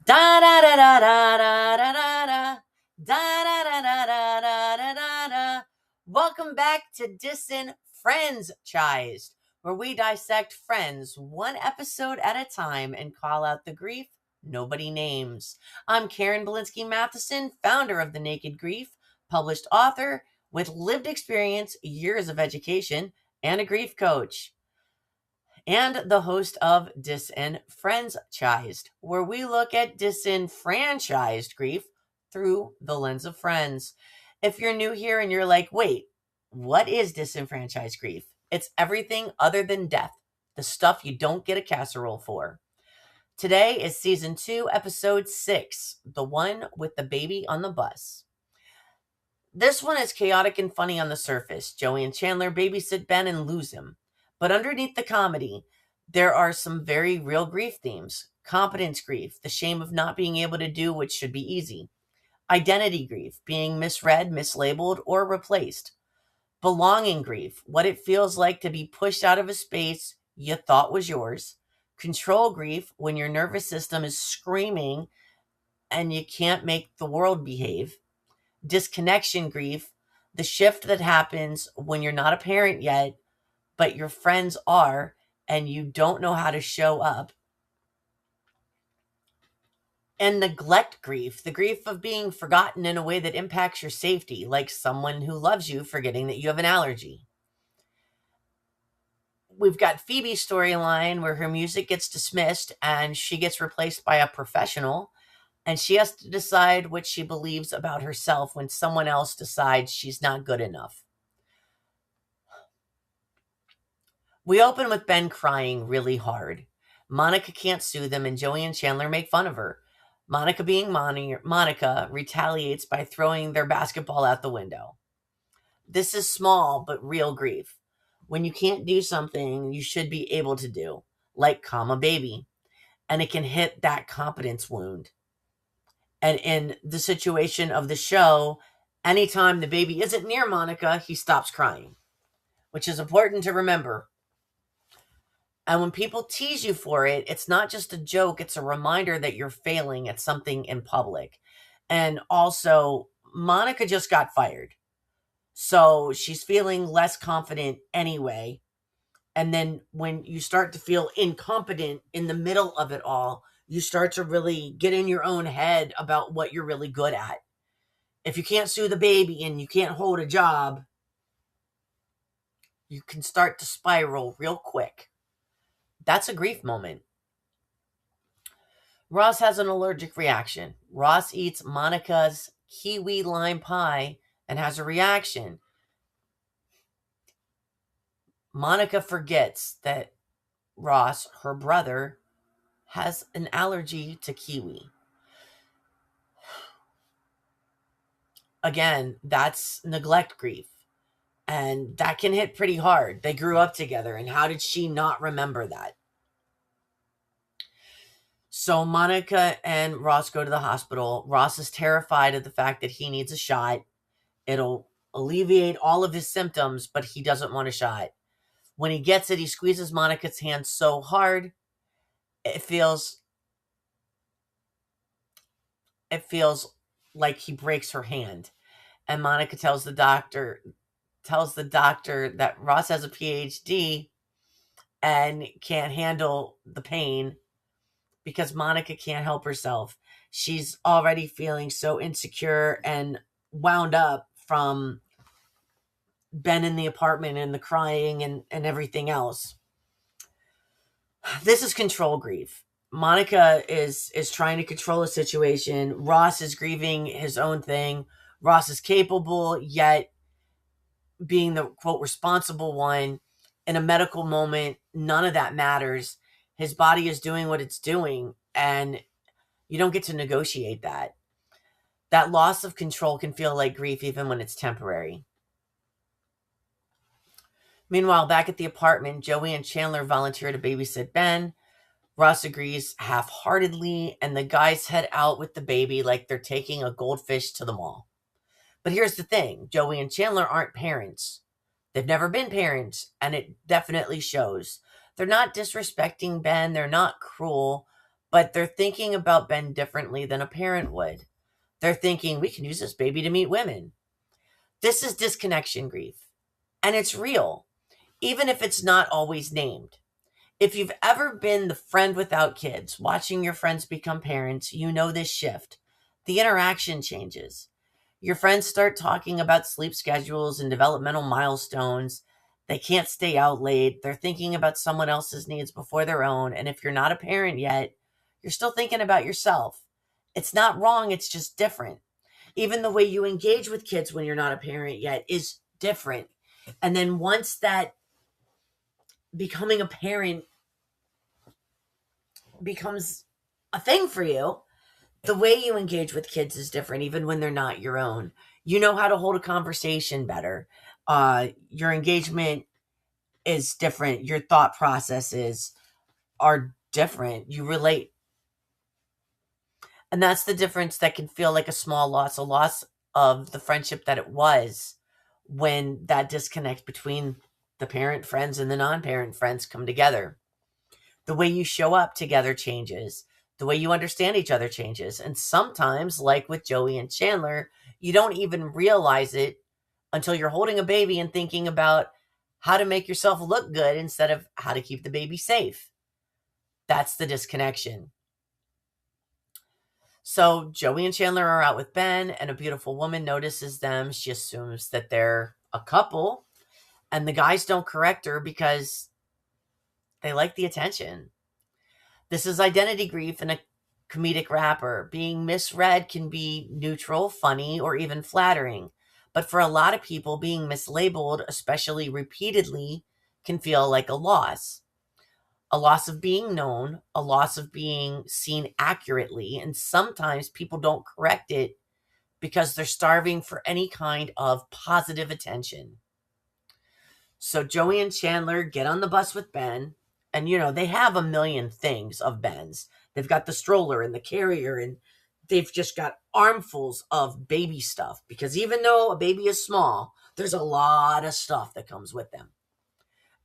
Da da da da da da da da da da da da da da da da da. Welcome back to disenFRIENDSchised, where we dissect friends one episode at a time and call out the grief nobody names. I'm Karen Bulinski Mathison, founder of TheNakedGrief, published author with lived experience, years of education, and a grief coach, and the host of disenFRIENDSchised, where we look at disenfranchised grief through the lens of friends. If you're new here and you're like, wait, what is disenfranchised grief? It's everything other than death, the stuff you don't get a casserole for. Today is season 2, episode 6, the one with the baby on the bus. This one is chaotic and funny on the surface. Joey and Chandler babysit Ben and lose him. But underneath the comedy, there are some very real grief themes. Competence grief, the shame of not being able to do what should be easy. Identity grief, being misread, mislabeled, or replaced. Belonging grief, what it feels like to be pushed out of a space you thought was yours. Control grief, when your nervous system is screaming and you can't make the world behave. Disconnection grief, the shift that happens when you're not a parent yet, but your friends are, and you don't know how to show up. And neglect grief, the grief of being forgotten in a way that impacts your safety, like someone who loves you forgetting that you have an allergy. We've got Phoebe's storyline where her music gets dismissed and she gets replaced by a professional, and she has to decide what she believes about herself when someone else decides she's not good enough. We open with Ben crying really hard. Monica can't soothe him, and Joey and Chandler make fun of her. Monica, being Monica, retaliates by throwing their basketball out the window. This is small but real grief. When you can't do something you should be able to do, like calm a baby, and it can hit that competence wound. And in the situation of the show, anytime the baby isn't near Monica, he stops crying, which is important to remember. And when people tease you for it, it's not just a joke, it's a reminder that you're failing at something in public. And also, Monica just got fired, so she's feeling less confident anyway. And then when you start to feel incompetent in the middle of it all, you start to really get in your own head about what you're really good at. If you can't soothe a baby and you can't hold a job, you can start to spiral real quick. That's a grief moment. Ross has an allergic reaction. Ross eats Monica's kiwi lime pie and has a reaction. Monica forgets that Ross, her brother, has an allergy to kiwi. Again, that's neglect grief. And that can hit pretty hard. They grew up together, and how did she not remember that? So Monica and Ross go to the hospital. Ross is terrified of the fact that he needs a shot. It'll alleviate all of his symptoms, but he doesn't want a shot. When he gets it, he squeezes Monica's hand so hard, it feels like he breaks her hand. And Monica tells the doctor that Ross has a PhD and can't handle the pain because Monica can't help herself. She's already feeling so insecure and wound up from Ben in the apartment and the crying and everything else. This is control grief. Monica is trying to control a situation. Ross is grieving his own thing. Ross is capable, yet being the, quote, responsible one in a medical moment, none of that matters. His body is doing what it's doing, and you don't get to negotiate that. That loss of control can feel like grief even when it's temporary. Meanwhile, back at the apartment, Joey and Chandler volunteer to babysit Ben. Ross agrees half-heartedly, and the guys head out with the baby like they're taking a goldfish to the mall. But here's the thing. Joey and Chandler aren't parents. They've never been parents, and it definitely shows. They're not disrespecting Ben. They're not cruel, but they're thinking about Ben differently than a parent would. They're thinking, we can use this baby to meet women. This is disconnection grief, and it's real, even if it's not always named. If you've ever been the friend without kids, watching your friends become parents, you know this shift. The interaction changes. Your friends start talking about sleep schedules and developmental milestones. They can't stay out late. They're thinking about someone else's needs before their own. And if you're not a parent yet, you're still thinking about yourself. It's not wrong, it's just different. Even the way you engage with kids when you're not a parent yet is different. And then once that becoming a parent becomes a thing for you, the way you engage with kids is different, even when they're not your own. You know how to hold a conversation better. Your engagement is different. Your thought processes are different. You relate. And that's the difference that can feel like a loss of the friendship that it was when that disconnect between the parent friends and the non-parent friends come together. The way you show up together changes. The way you understand each other changes. And sometimes, like with Joey and Chandler, you don't even realize it until you're holding a baby and thinking about how to make yourself look good instead of how to keep the baby safe. That's the disconnection. So Joey and Chandler are out with Ben, and a beautiful woman notices them. She assumes that they're a couple, and the guys don't correct her because they like the attention. This is identity grief in a comedic wrapper. Being misread can be neutral, funny, or even flattering. But for a lot of people, being mislabeled, especially repeatedly, can feel like a loss. A loss of being known, a loss of being seen accurately, and sometimes people don't correct it because they're starving for any kind of positive attention. So Joey and Chandler get on the bus with Ben, and they have a million things of Ben's. They've got the stroller and the carrier, and they've just got armfuls of baby stuff, because even though a baby is small, there's a lot of stuff that comes with them.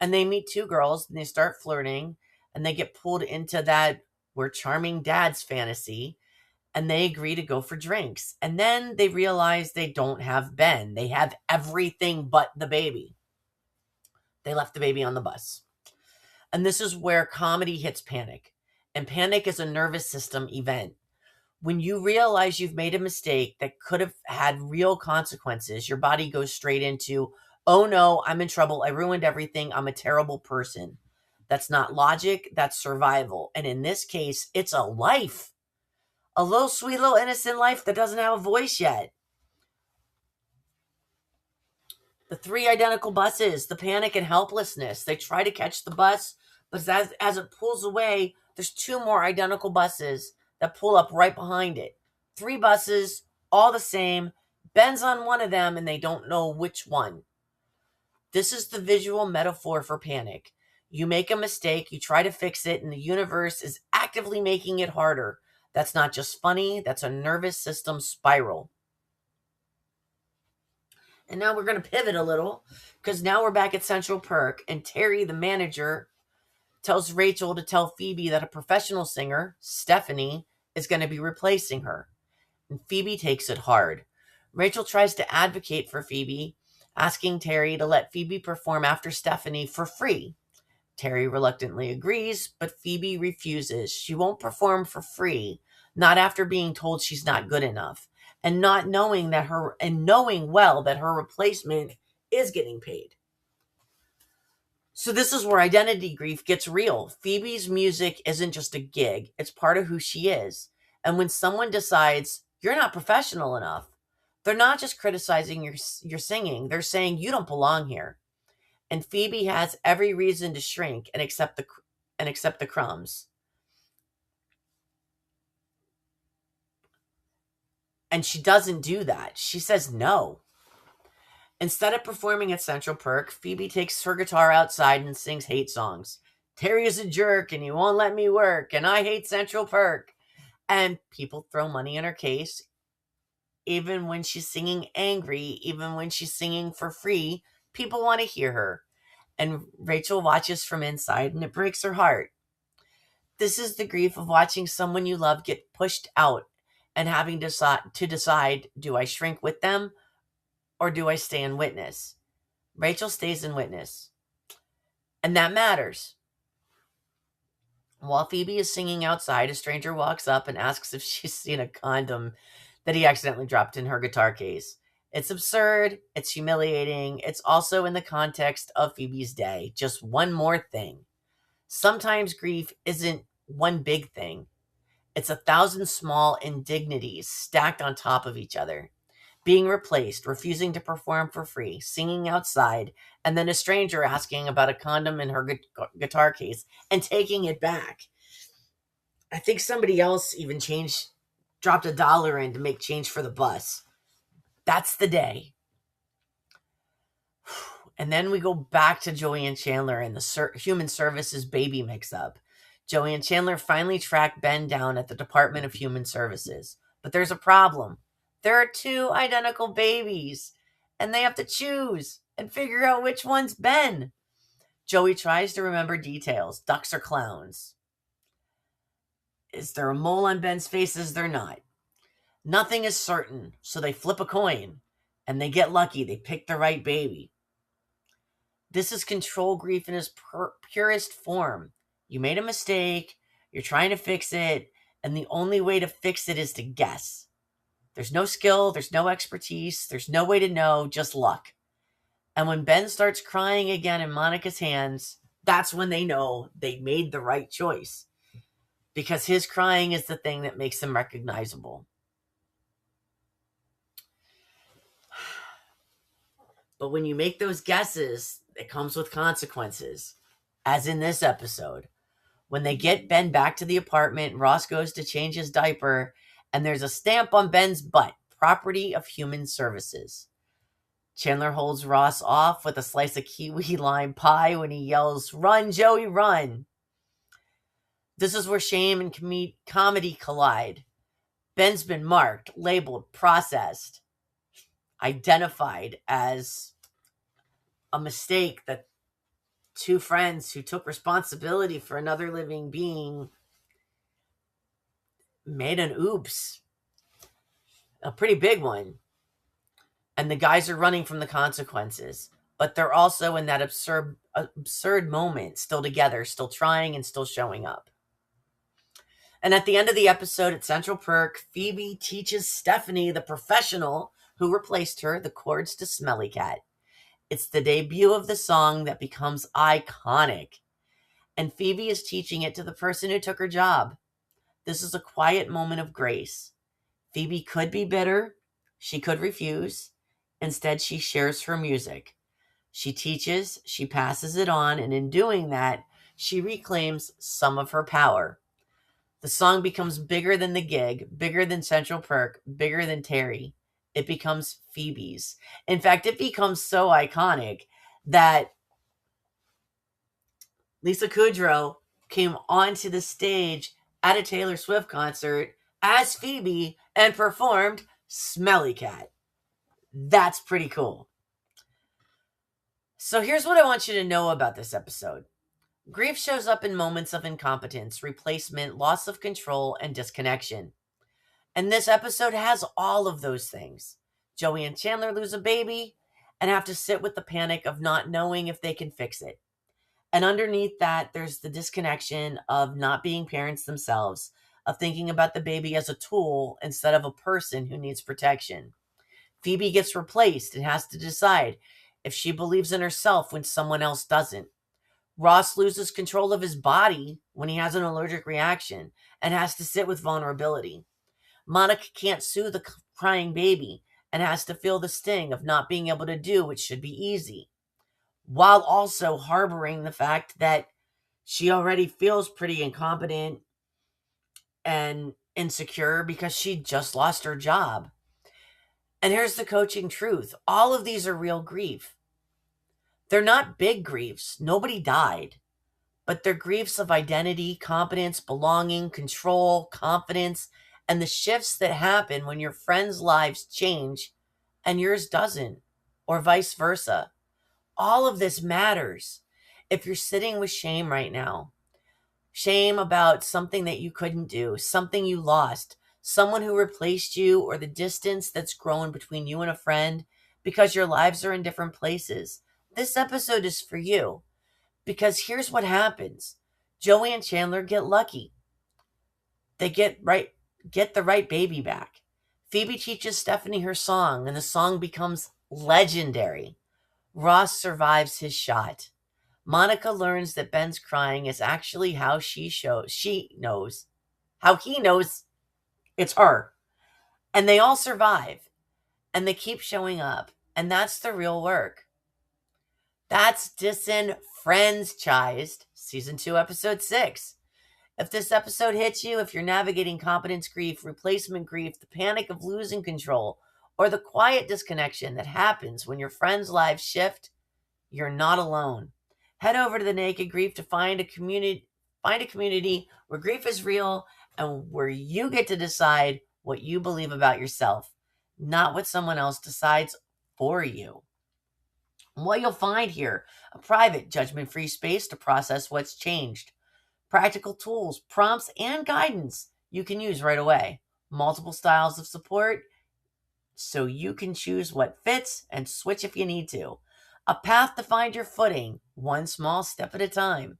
And they meet two girls, and they start flirting, and they get pulled into that we're charming dads fantasy, and they agree to go for drinks. And then they realize they don't have Ben. They have everything but the baby. They left the baby on the bus. And this is where comedy hits panic. And panic is a nervous system event. When you realize you've made a mistake that could have had real consequences, your body goes straight into, oh no, I'm in trouble. I ruined everything. I'm a terrible person. That's not logic. That's survival. And in this case, it's a life. A little sweet, little innocent life that doesn't have a voice yet. The three identical buses, the panic and helplessness. They try to catch the bus, but as it pulls away, there's two more identical buses that pull up right behind it. Three buses, all the same. Ben's on one of them, and they don't know which one. This is the visual metaphor for panic. You make a mistake, you try to fix it, and the universe is actively making it harder. That's not just funny, that's a nervous system spiral. And now we're going to pivot a little, because now we're back at Central Perk, and Terry, the manager, tells Rachel to tell Phoebe that a professional singer, Stephanie, is going to be replacing her. And Phoebe takes it hard. Rachel tries to advocate for Phoebe, asking Terry to let Phoebe perform after Stephanie for free. Terry reluctantly agrees, but Phoebe refuses. She won't perform for free, not after being told she's not good enough, and not knowing knowing well that her replacement is getting paid. So this is where identity grief gets real. Phoebe's music isn't just a gig, it's part of who she is. And when someone decides you're not professional enough, they're not just criticizing your singing, they're saying you don't belong here. And Phoebe has every reason to shrink and accept the crumbs. And she doesn't do that. She says no. Instead of performing at Central Perk, Phoebe takes her guitar outside and sings hate songs. Terry is a jerk and he won't let me work, and I hate Central Perk. And people throw money in her case. Even when she's singing angry, even when she's singing for free, people want to hear her. And Rachel watches from inside, and it breaks her heart. This is the grief of watching someone you love get pushed out and having to decide, do I shrink with them or do I stay in witness? Rachel stays in witness, and that matters. While Phoebe is singing outside, a stranger walks up and asks if she's seen a condom that he accidentally dropped in her guitar case. It's absurd. It's humiliating. It's also in the context of Phoebe's day. Just one more thing. Sometimes grief isn't one big thing. It's 1,000 small indignities stacked on top of each other. Being replaced, refusing to perform for free, singing outside, and then a stranger asking about a condom in her guitar case and taking it back. I think somebody else even dropped $1 in to make change for the bus. That's the day. And then we go back to Joey and Chandler and the human services baby mix-up. Joey and Chandler finally track Ben down at the Department of Human Services. But there's a problem. There are 2 identical babies, and they have to choose and figure out which one's Ben. Joey tries to remember details. Ducks or clowns? Is there a mole on Ben's face? Is there not? Nothing is certain, so they flip a coin, and they get lucky. They pick the right baby. This is control grief in its purest form. You made a mistake, you're trying to fix it, and the only way to fix it is to guess. There's no skill, there's no expertise, there's no way to know, just luck. And when Ben starts crying again in Monica's hands, that's when they know they made the right choice. Because his crying is the thing that makes him recognizable. But when you make those guesses, it comes with consequences. As in this episode. When they get Ben back to the apartment, Ross goes to change his diaper, and there's a stamp on Ben's butt, property of human services. Chandler holds Ross off with a slice of kiwi lime pie when he yells, "Run, Joey, run!" This is where shame and comedy collide. Ben's been marked, labeled, processed, identified as a mistake that 2 friends who took responsibility for another living being made an oops. A pretty big one. And the guys are running from the consequences. But they're also in that absurd moment, still together, still trying and still showing up. And at the end of the episode at Central Perk, Phoebe teaches Stephanie, the professional who replaced her, the chords to Smelly Cat. It's the debut of the song that becomes iconic. And Phoebe is teaching it to the person who took her job. This is a quiet moment of grace. Phoebe could be bitter. She could refuse. Instead, she shares her music. She teaches, she passes it on, and in doing that, she reclaims some of her power. The song becomes bigger than the gig, bigger than Central Perk, bigger than Terry. It becomes Phoebe's. In fact, it becomes so iconic that Lisa Kudrow came onto the stage at a Taylor Swift concert as Phoebe and performed Smelly Cat. That's pretty cool. So here's what I want you to know about this episode. Grief shows up in moments of incompetence, replacement, loss of control, and disconnection. And this episode has all of those things. Joey and Chandler lose a baby and have to sit with the panic of not knowing if they can fix it. And underneath that, there's the disconnection of not being parents themselves, of thinking about the baby as a tool instead of a person who needs protection. Phoebe gets replaced and has to decide if she believes in herself when someone else doesn't. Ross loses control of his body when he has an allergic reaction and has to sit with vulnerability. Monica can't soothe the crying baby and has to feel the sting of not being able to do what should be easy, while also harboring the fact that she already feels pretty incompetent and insecure because she just lost her job. And here's the coaching truth. All of these are real grief. They're not big griefs. Nobody died. But they're griefs of identity, competence, belonging, control, confidence, and the shifts that happen when your friends' lives change and yours doesn't, or vice versa. All of this matters. If you're sitting with shame right now, Shame about something that you couldn't do, something you lost, someone who replaced you, or the distance that's grown between you and a friend because your lives are in different places. This episode is for you because here's what happens. Joey and Chandler get lucky. They get the right baby back. Phoebe teaches Stephanie her song, and the song becomes legendary. Ross survives his shot. Monica learns that Ben's crying is actually how how he knows it's her. And they all survive, and they keep showing up, and that's the real work. That's disenFRIENDSchised, Season 2, Episode 6. If this episode hits you, if you're navigating competence grief, replacement grief, the panic of losing control, or the quiet disconnection that happens when your friends' lives shift, you're not alone. Head over to TheNakedGrief to find a community where grief is real and where you get to decide what you believe about yourself, not what someone else decides for you. And what you'll find here, a private, judgment-free space to process what's changed. Practical tools, prompts, and guidance you can use right away. Multiple styles of support so you can choose what fits and switch if you need to. A path to find your footing, one small step at a time.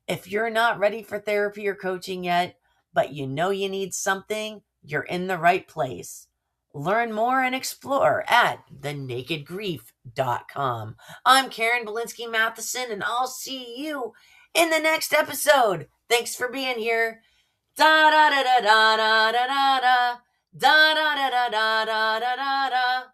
If you're not ready for therapy or coaching yet, but you know you need something, you're in the right place. Learn more and explore at TheNakedGrief.com. I'm Karen Bulinski Mathison, and I'll see you in the next episode. Thanks for being here. Da da da da da da da da da da da da da da da da.